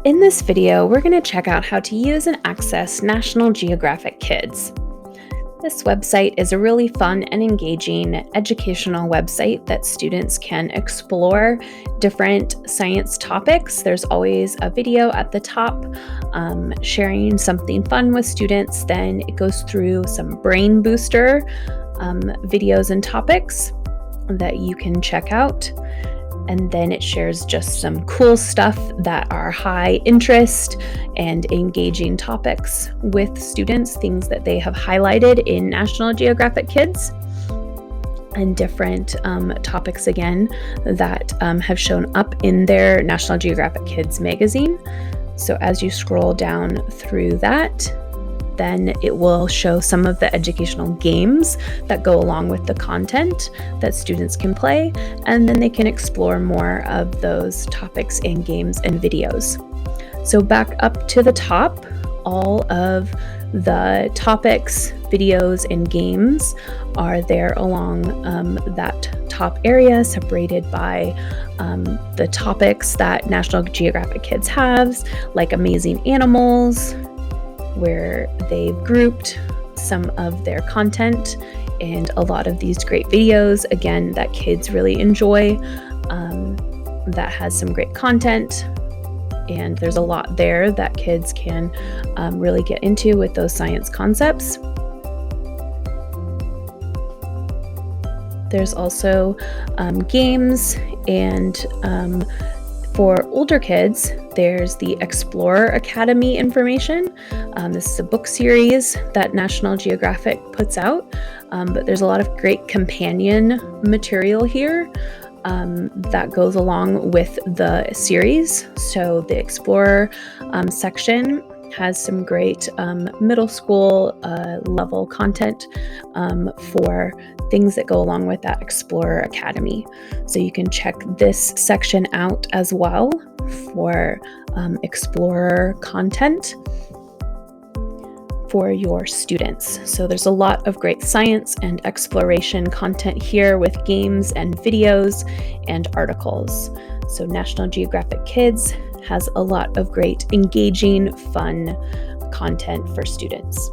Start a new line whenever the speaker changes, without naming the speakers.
In this video, we're going to check out how to use and access National Geographic Kids. This website is a really fun and engaging educational website that students can explore different science topics. There's always a video at the top sharing something fun with students. Then it goes through some brain booster videos and topics that you can check out. And then it shares just some cool stuff that are high interest and engaging topics with students, things that they have highlighted in National Geographic Kids, and different topics again that have shown up in their National Geographic Kids magazine. So as you scroll down through that, then it will show some of the educational games that go along with the content that students can play, and then they can explore more of those topics and games and videos. So back up to the top, all of the topics, videos, and games are there along that top area, separated by the topics that National Geographic Kids has, like amazing animals, where they've grouped some of their content and a lot of these great videos, again, that kids really enjoy, that has some great content. And there's a lot there that kids can really get into with those science concepts. There's also games, and for older kids, there's the Explorer Academy information. This is a book series that National Geographic puts out, but there's a lot of great companion material here that goes along with the series. So the Explorer section has some great middle school level content for things that go along with that Explorer Academy. So you can check this section out as well for Explorer content for your students. So there's a lot of great science and exploration content here with games and videos and articles. So National Geographic Kids has a lot of great, engaging, fun content for students.